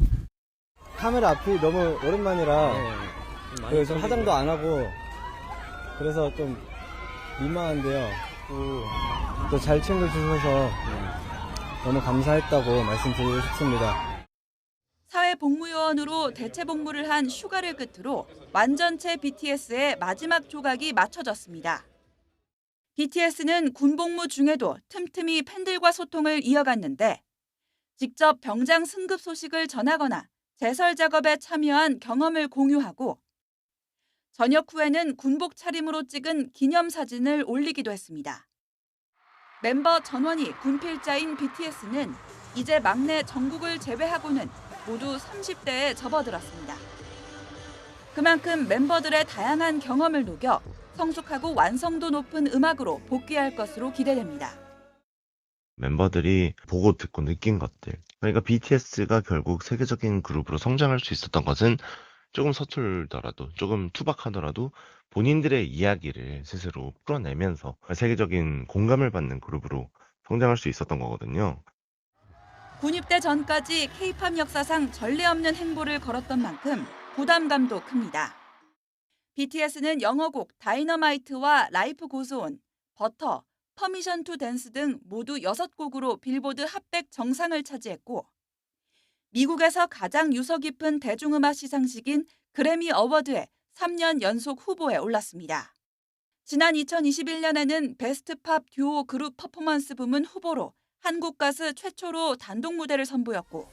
카메라 앞이 너무 오랜만이라 좀 화장도 안 하고 그래서 좀 민망한데요. 또 잘 챙겨주셔서 너무 감사했다고 말씀드리고 싶습니다. 사회복무요원으로 대체 복무를 한 슈가를 끝으로 완전체 BTS의 마지막 조각이 맞춰졌습니다. BTS는 군복무 중에도 틈틈이 팬들과 소통을 이어갔는데 직접 병장 승급 소식을 전하거나 제설 작업에 참여한 경험을 공유하고 전역 후에는 군복 차림으로 찍은 기념사진을 올리기도 했습니다. 멤버 전원이 군필자인 BTS는 이제 막내 정국을 제외하고는 모두 30대에 접어들었습니다. 그만큼 멤버들의 다양한 경험을 녹여 성숙하고 완성도 높은 음악으로 복귀할 것으로 기대됩니다. 멤버들이 보고 듣고 느낀 것들. 그러니까 BTS가 결국 세계적인 그룹으로 성장할 수 있었던 것은 조금 서툴더라도, 조금 투박하더라도 본인들의 이야기를 스스로 풀어내면서 세계적인 공감을 받는 그룹으로 성장할 수 있었던 거거든요. 군입대 전까지 K-팝 역사상 전례 없는 행보를 걸었던 만큼 부담감도 큽니다. BTS는 영어곡 다이너마이트와 라이프 고즈온, 버터, 퍼미션 투 댄스 등 모두 6곡으로 빌보드 핫100 정상을 차지했고 미국에서 가장 유서 깊은 대중음악 시상식인 그래미 어워드에 3년 연속 후보에 올랐습니다. 지난 2021년에는 베스트 팝 듀오 그룹 퍼포먼스 부문 후보로 한국 가수 최초로 단독 무대를 선보였고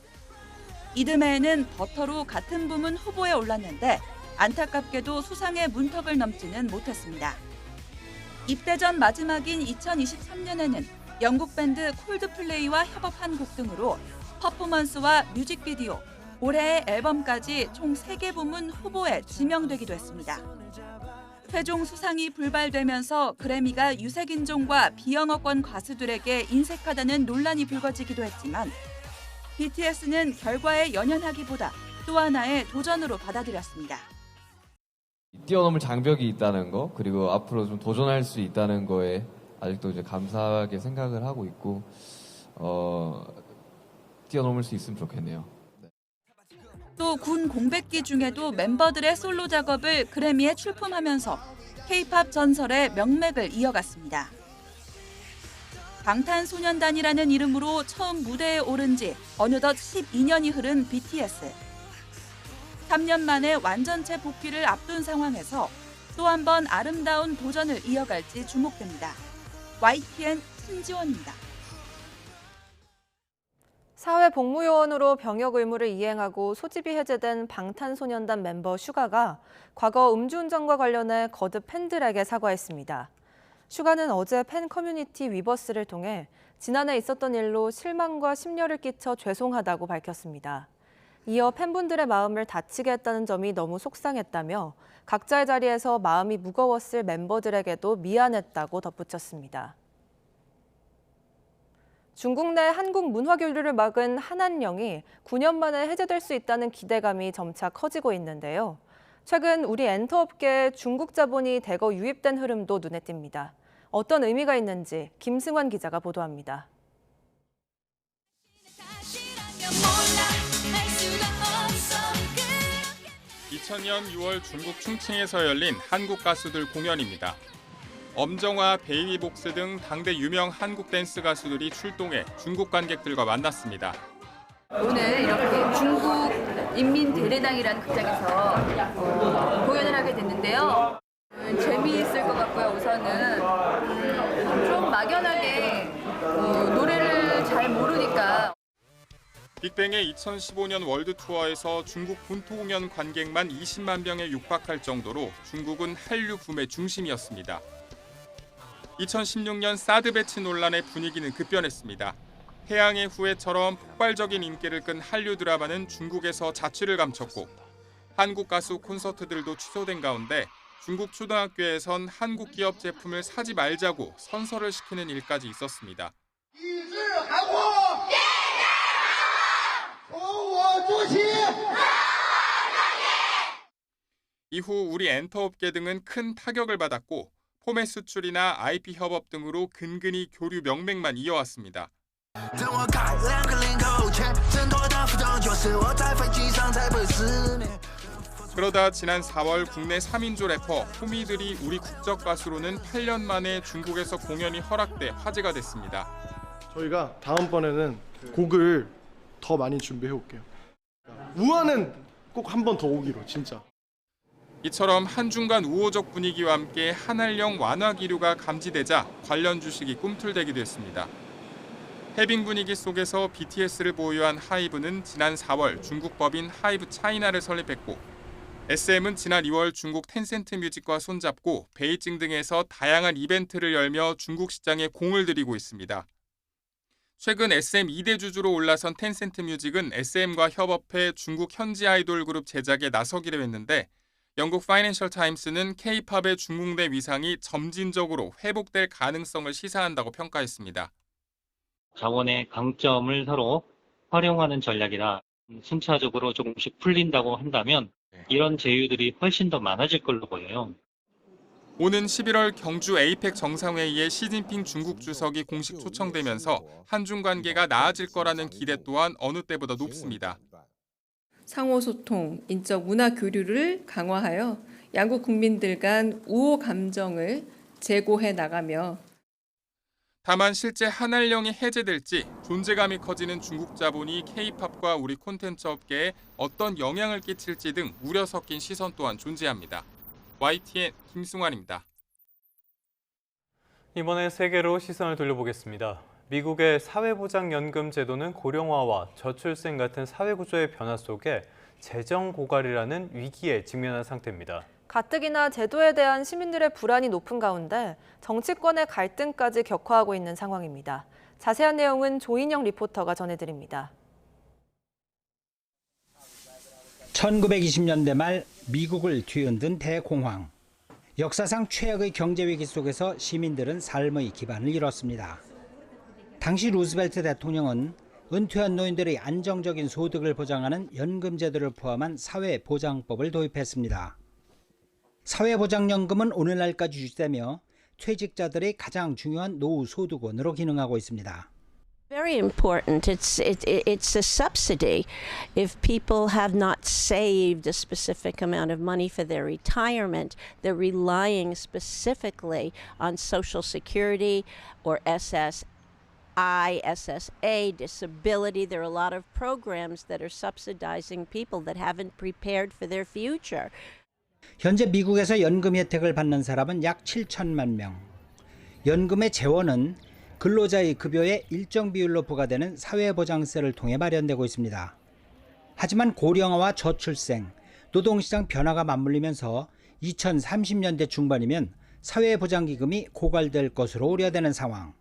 이듬해에는 버터로 같은 부문 후보에 올랐는데 안타깝게도 수상의 문턱을 넘지는 못했습니다. 입대 전 마지막인 2023년에는 영국 밴드 콜드플레이와 협업한 곡 등으로 퍼포먼스와 뮤직비디오, 올해의 앨범까지 총 3개 부문 후보에 지명되기도 했습니다. 최종 수상이 불발되면서 그래미가 유색인종과 비영어권 가수들에게 인색하다는 논란이 불거지기도 했지만 BTS는 결과에 연연하기보다 또 하나의 도전으로 받아들였습니다. 뛰어넘을 장벽이 있다는 거, 그리고 앞으로 좀 도전할 수 있다는 거에 아직도 이제 감사하게 생각을 하고 있고 뛰어넘을 수 있으면 좋겠네요. 또 군 공백기 중에도 멤버들의 솔로 작업을 그래미에 출품하면서 K-팝 전설의 명맥을 이어갔습니다. 방탄소년단이라는 이름으로 처음 무대에 오른 지 어느덧 12년이 흐른 BTS. 3년 만에 완전체 복귀를 앞둔 상황에서 또 한 번 아름다운 도전을 이어갈지 주목됩니다. YTN 신지원입니다. 사회복무요원으로 병역 의무를 이행하고 소집이 해제된 방탄소년단 멤버 슈가가 과거 음주운전과 관련해 거듭 팬들에게 사과했습니다. 슈가는 어제 팬 커뮤니티 위버스를 통해 지난해 있었던 일로 실망과 심려를 끼쳐 죄송하다고 밝혔습니다. 이어 팬분들의 마음을 다치게 했다는 점이 너무 속상했다며 각자의 자리에서 마음이 무거웠을 멤버들에게도 미안했다고 덧붙였습니다. 중국 내 한국 문화 교류를 막은 한한령이 9년 만에 해제될 수 있다는 기대감이 점차 커지고 있는데요. 최근 우리 엔터업계에 중국 자본이 대거 유입된 흐름도 눈에 띕니다. 어떤 의미가 있는지 김승환 기자가 보도합니다. 2000년 6월 중국 충칭에서 열린 한국 가수들 공연입니다. 엄정화, 베이비복스 등 당대 유명 한국 댄스 가수들이 출동해 중국 관객들과 만났습니다. 오늘 이렇게 중국 인민대례당이라는 극장에서 공연을 하게 됐는데요. 재미있을 것 같고요. 우선은 좀 막연하게 노래를 잘 모르니까. 빅뱅의 2015년 월드 투어에서 중국 본토 공연 관객만 20만 명에 육박할 정도로 중국은 한류 붐의 중심이었습니다. 2016년 사드 배치 논란의 분위기는 급변했습니다. 해양의 후예처럼 폭발적인 인기를 끈 한류 드라마는 중국에서 자취를 감췄고 한국 가수 콘서트들도 취소된 가운데 중국 초등학교에선 한국 기업 제품을 사지 말자고 선서를 시키는 일까지 있었습니다. 이후 우리 엔터업계 등은 큰 타격을 받았고 포맷 수출이나 IP 협업 등으로 근근히 교류 명맥만 이어왔습니다. 그러다 지난 4월 국내 3인조 래퍼 호미들이 우리 국적 가수로는 8년 만에 중국에서 공연이 허락돼 화제가 됐습니다. 저희가 다음번에는 곡을 더 많이 준비해 올게요. 우한은 꼭 한 번 더 오기로 진짜. 이처럼 한중간 우호적 분위기와 함께 한한령 완화 기류가 감지되자 관련 주식이 꿈틀대기도 했습니다. 해빙 분위기 속에서 BTS를 보유한 하이브는 지난 4월 중국 법인 하이브 차이나를 설립했고 SM은 지난 2월 중국 텐센트 뮤직과 손잡고 베이징 등에서 다양한 이벤트를 열며 중국 시장에 공을 들이고 있습니다. 최근 SM 2대 주주로 올라선 텐센트 뮤직은 SM과 협업해 중국 현지 아이돌 그룹 제작에 나서기로 했는데 영국 파이낸셜 타임스는 K-팝의 중국 내 위상이 점진적으로 회복될 가능성을 시사한다고 평가했습니다. 자원의 강점을 서로 활용하는 전략이라 순차적으로 조금씩 풀린다고 한다면 이런 제휴들이 훨씬 더 많아질 걸로 보여요. 오는 11월 경주 에이펙 정상회의에 시진핑 중국 주석이 공식 초청되면서 한중 관계가 나아질 거라는 기대 또한 어느 때보다 높습니다. 상호소통, 인적 문화 교류를 강화하여 양국 국민들 간 우호 감정을 제고해 나가며 다만 실제 한한령이 해제될지 존재감이 커지는 중국 자본이 K-팝과 우리 콘텐츠 업계에 어떤 영향을 끼칠지 등 우려 섞인 시선 또한 존재합니다. YTN 김승환입니다. 이번에 세계로 시선을 돌려보겠습니다. 미국의 사회보장연금 제도는 고령화와 저출생 같은 사회구조의 변화 속에 재정 고갈이라는 위기에 직면한 상태입니다. 가뜩이나 제도에 대한 시민들의 불안이 높은 가운데 정치권의 갈등까지 격화하고 있는 상황입니다. 자세한 내용은 조인영 리포터가 전해드립니다. 1920년대 말 미국을 뒤흔든 대공황. 역사상 최악의 경제위기 속에서 시민들은 삶의 기반을 잃었습니다. 당시 루스벨트 대통령은 은퇴한 노인들의 안정적인 소득을 보장하는 연금제도를 포함한 사회보장법을 도입했습니다. 사회보장연금은 오늘날까지 유지되며 퇴직자들의 가장 중요한 노후 소득원으로 기능하고 있습니다. Very important. It's a subsidy. If people have not saved a specific amount of money for their retirement, they're relying specifically on Social Security or SSI, SSA, disability. There are a lot of programs that are subsidizing people that haven't prepared for their future. 현재 미국에서 연금 혜택을 받는 사람은 약 7천만 명. 연금의 재원은 근로자의 급여에 일정 비율로 부과되는 사회보장세를 통해 마련되고 있습니다. 하지만 고령화와 저출생, 노동시장 변화가 맞물리면서 2030년대 중반이면 사회보장기금이 고갈될 것으로 우려되는 상황.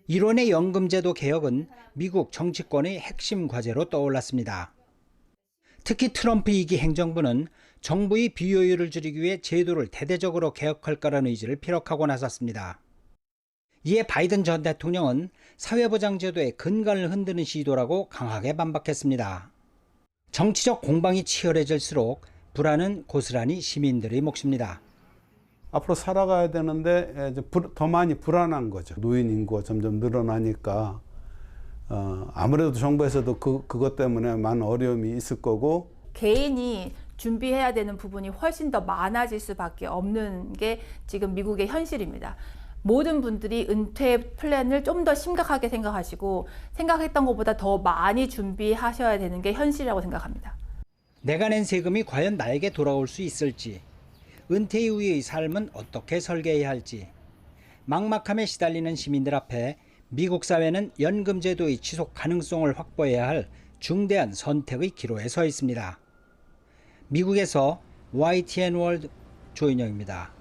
이론의 연금제도 개혁은 미국 정치권의 핵심 과제로 떠올랐습니다. 특히 트럼프 2기 행정부는 정부의 비효율을 줄이기 위해 제도를 대대적으로 개혁할 거라는 의지를 피력하고 나섰습니다. 이에 바이든 전 대통령은 사회보장제도의 근간을 흔드는 시도라고 강하게 반박했습니다. 정치적 공방이 치열해질수록 불안은 고스란히 시민들의 몫입니다. 앞으로 살아가야 되는데 더 많이 불안한 거죠. 노인 인구가 점점 늘어나니까 아무래도 정부에서도 그것 때문에 많은 어려움이 있을 거고, 개인이 준비해야 되는 부분이 훨씬 더 많아질 수밖에 없는 게 지금 미국의 현실입니다. 모든 분들이 은퇴 플랜을 좀 더 심각하게 생각하시고 생각했던 것보다 더 많이 준비하셔야 되는 게 현실이라고 생각합니다. 내가 낸 세금이 과연 나에게 돌아올 수 있을지, 은퇴 이후의 삶은 어떻게 설계해야 할지, 막막함에 시달리는 시민들 앞에 미국 사회는 연금제도의 지속 가능성을 확보해야 할 중대한 선택의 기로에 서 있습니다. 미국에서 YTN 월드 조인영입니다.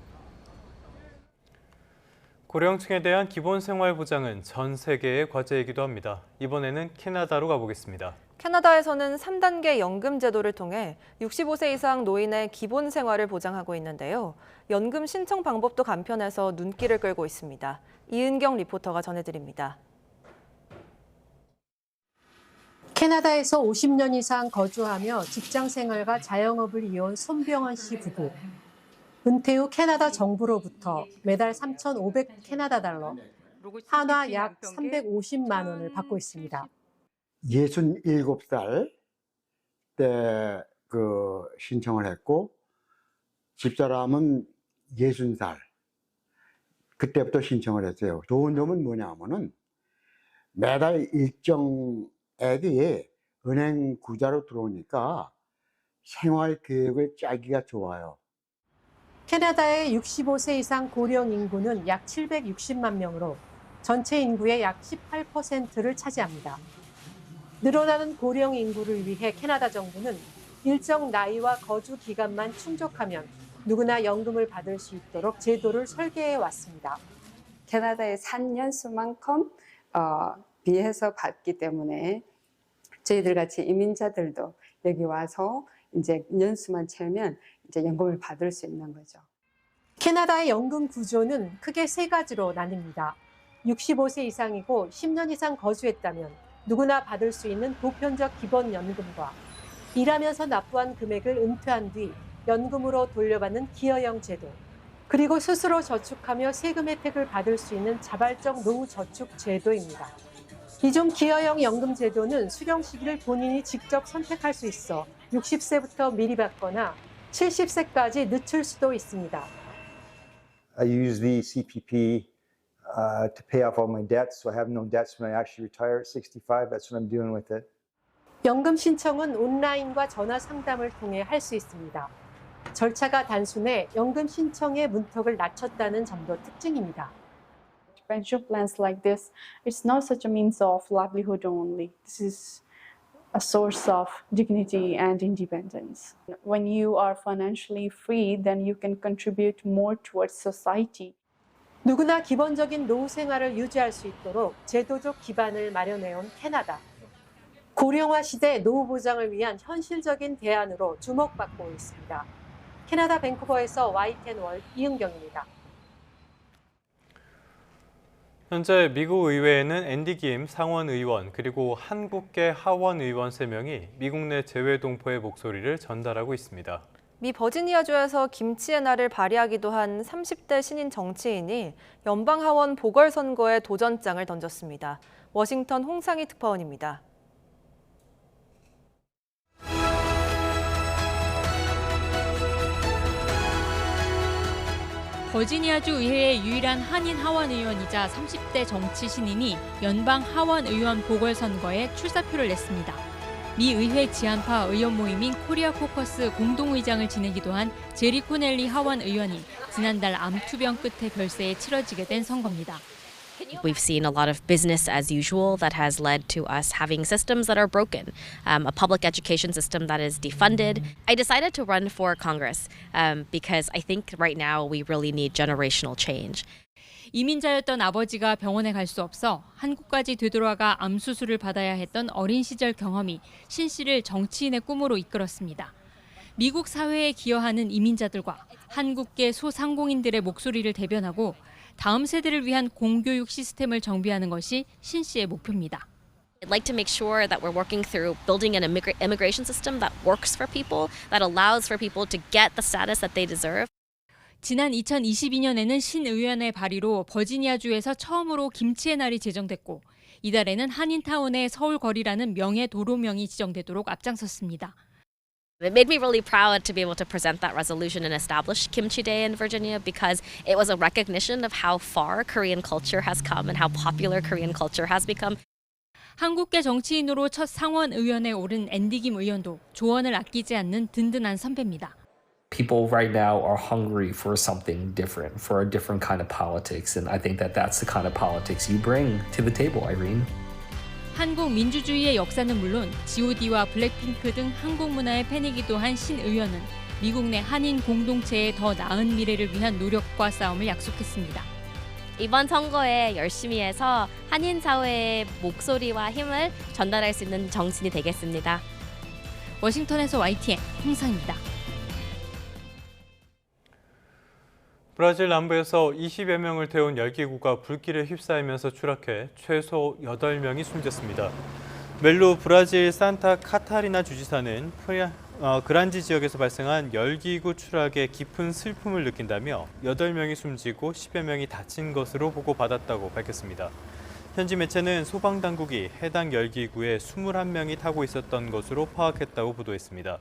고령층에 대한 기본생활보장은 전 세계의 과제이기도 합니다. 이번에는 캐나다로 가보겠습니다. 캐나다에서는 3단계 연금 제도를 통해 65세 이상 노인의 기본 생활을 보장하고 있는데요. 연금 신청 방법도 간편해서 눈길을 끌고 있습니다. 이은경 리포터가 전해드립니다. 캐나다에서 50년 이상 거주하며 직장 생활과 자영업을 이어온 손병헌 씨 부부. 은퇴 후 캐나다 정부로부터 매달 3,500 캐나다 달러, 한화 약 350만 원을 받고 있습니다. 67살 때 신청을 했고, 집사람은 60살 그때부터 신청을 했어요. 좋은 점은 뭐냐면은 매달 일정액이 은행 구자로 들어오니까 생활 계획을 짜기가 좋아요. 캐나다의 65세 이상 고령 인구는 약 760만 명으로 전체 인구의 약 18%를 차지합니다. 늘어나는 고령 인구를 위해 캐나다 정부는 일정 나이와 거주 기간만 충족하면 누구나 연금을 받을 수 있도록 제도를 설계해 왔습니다. 캐나다의 산 연수만큼 비해서 받기 때문에 저희들 같이 이민자들도 여기 와서 이제 연수만 채우면 이제 연금을 받을 수 있는 거죠. 캐나다의 연금 구조는 크게 세 가지로 나뉩니다. 65세 이상이고 10년 이상 거주했다면 누구나 받을 수 있는 보편적 기본연금과 일하면서 납부한 금액을 은퇴한 뒤 연금으로 돌려받는 기여형 제도, 그리고 스스로 저축하며 세금 혜택을 받을 수 있는 자발적 노후저축 제도입니다. 이중 기여형 연금 제도는 수령 시기를 본인이 직접 선택할 수 있어 60세부터 미리 받거나 70세까지 늦출 수도 있습니다. I use the CPP to pay off all my debts, so I have no debts when I actually retire at 65. That's what I'm doing with it. 연금 신청은 온라인과 전화 상담을 통해 할 수 있습니다. 절차가 단순해 연금 신청의 문턱을 낮췄다는 점도 특징입니다. Pension plans like this, it's not such a means of livelihood only. This is a source of dignity and independence. When you are financially free, then you can contribute more towards society. 누구나 기본적인 노후 생활을 유지할 수 있도록 제도적 기반을 마련해온 캐나다. 고령화 시대 노후 보장을 위한 현실적인 대안으로 주목받고 있습니다. 캐나다 밴쿠버에서 YTN 월드 이은경입니다. 현재 미국 의회에는 앤디 김 상원 의원 그리고 한국계 하원 의원 3명이 미국 내 재외 동포의 목소리를 전달하고 있습니다. 미 버지니아주에서 김치의 날을 발휘하기도 한 30대 신인 정치인이 연방 하원 보궐선거에 도전장을 던졌습니다. 워싱턴 홍상희 특파원입니다. 버지니아주 의회의 유일한 한인 하원 의원이자 30대 정치 신인이 연방 하원 의원 보궐선거에 출사표를 냈습니다. 미 의회 지한파 의원 모임인 코리아 코커스 공동의장을 지내기도 한 제리 코넬리 하원 의원이 지난달 암투병 끝에 별세에 치러지게 된 선거입니다. We've seen a lot of business as usual that has led to us having systems that are broken, a public education system that is defunded. I decided to run for Congress because I think right now we really need generational change. 이민자였던 아버지가 병원에 갈 수 없어 한국까지 되돌아가 암 수술을 받아야 했던 어린 시절 경험이 신 씨를 정치인의 꿈으로 이끌었습니다. 미국 사회에 기여하는 이민자들과 한국계 소상공인들의 목소리를 대변하고 다음 세대를 위한 공교육 시스템을 정비하는 것이 신 씨의 목표입니다. I'd like to make sure that we're working through building an immigration system that works for people, that allows for people to get the status that they deserve. 지난 2022년에는 신의원의 발의로 버지니아주에서 처음으로 김치의 날이 제정됐고 이달에는 한인타운의 서울 거리라는 명예 도로명이 지정되도록 앞장섰습니다. It made me really proud to be able to present that resolution and establish Kimchi Day in Virginia because it was a recognition of how far Korean culture has come and how popular Korean culture has become. 한국계 정치인으로 첫 상원 의원에 오른 앤디 김 의원도 조언을 아끼지 않는 든든한 선배입니다. People right now are hungry for something different, for a different kind of politics, and I think that that's the kind of politics you bring to the table, Irene. 한국 민주주의의 역사는 물론 G.O.D와 블랙핑크 등 한국 문화의 팬이기도 한 신 의원은 미국 내 한인 공동체의 더 나은 미래를 위한 노력과 싸움을 약속했습니다. 이번 선거에 열심히 해서 한인 사회의 목소리와 힘을 전달할 수 있는 정치인이 되겠습니다. 워싱턴에서 YTN 홍상입니다. 브라질 남부에서 20여 명을 태운 열기구가 불길에 휩싸이면서 추락해 최소 8명이 숨졌습니다. 멜로 브라질 산타 카타리나 주지사는 그란지 지역에서 발생한 열기구 추락에 깊은 슬픔을 느낀다며 8명이 숨지고 10여 명이 다친 것으로 보고받았다고 밝혔습니다. 현지 매체는 소방당국이 해당 열기구에 21명이 타고 있었던 것으로 파악했다고 보도했습니다.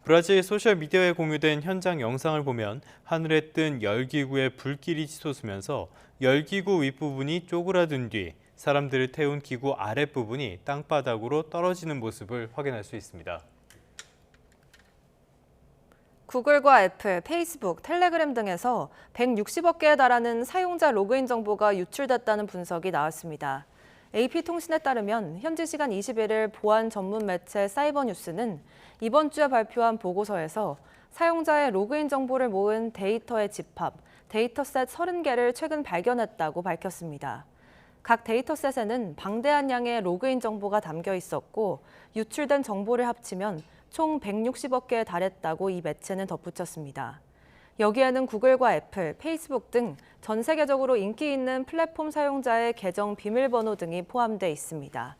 브라질 소셜미디어에 공유된 현장 영상을 보면 하늘에 뜬 열기구에 불길이 치솟으면서 열기구 윗부분이 쪼그라든 뒤 사람들을 태운 기구 아랫부분이 땅바닥으로 떨어지는 모습을 확인할 수 있습니다. 구글과 애플, 페이스북, 텔레그램 등에서 160억 개에 달하는 사용자 로그인 정보가 유출됐다는 분석이 나왔습니다. AP통신에 따르면 현지 시간 21일 보안 전문 매체 사이버뉴스는 이번 주에 발표한 보고서에서 사용자의 로그인 정보를 모은 데이터의 집합, 데이터셋 30개를 최근 발견했다고 밝혔습니다. 각 데이터셋에는 방대한 양의 로그인 정보가 담겨 있었고 유출된 정보를 합치면 총 160억 개에 달했다고 이 매체는 덧붙였습니다. 여기에는 구글과 애플, 페이스북 등 전 세계적으로 인기 있는 플랫폼 사용자의 계정 비밀번호 등이 포함돼 있습니다.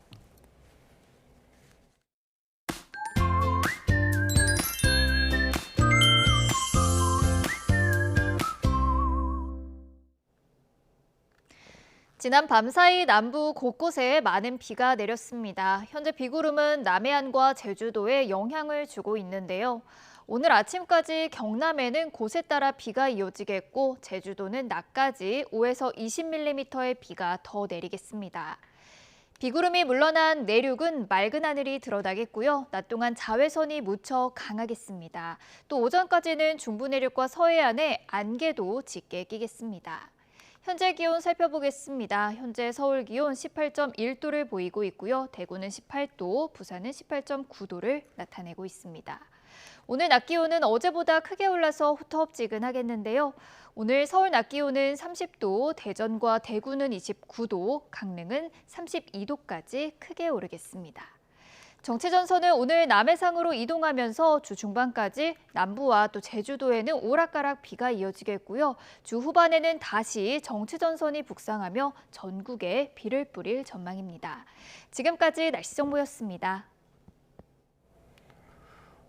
지난 밤사이 남부 곳곳에 많은 비가 내렸습니다. 현재 비구름은 남해안과 제주도에 영향을 주고 있는데요. 오늘 아침까지 경남에는 곳에 따라 비가 이어지겠고 제주도는 낮까지 5에서 20mm의 비가 더 내리겠습니다. 비구름이 물러난 내륙은 맑은 하늘이 드러나겠고요. 낮 동안 자외선이 무척 강하겠습니다. 또 오전까지는 중부 내륙과 서해안에 안개도 짙게 끼겠습니다. 현재 기온 살펴보겠습니다. 현재 서울 기온 18.1도를 보이고 있고요. 대구는 18도, 부산은 18.9도를 나타내고 있습니다. 오늘 낮 기온은 어제보다 크게 올라서 후텁지근하겠는데요. 오늘 서울 낮 기온은 30도, 대전과 대구는 29도, 강릉은 32도까지 크게 오르겠습니다. 정체전선은 오늘 남해상으로 이동하면서 주 중반까지 남부와 또 제주도에는 오락가락 비가 이어지겠고요. 주 후반에는 다시 정체전선이 북상하며 전국에 비를 뿌릴 전망입니다. 지금까지 날씨 정보였습니다.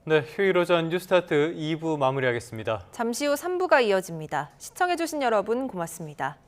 네, 휴일 오전 뉴스타트 2부 마무리하겠습니다. 잠시 후 3부가 이어집니다. 시청해주신 여러분 고맙습니다.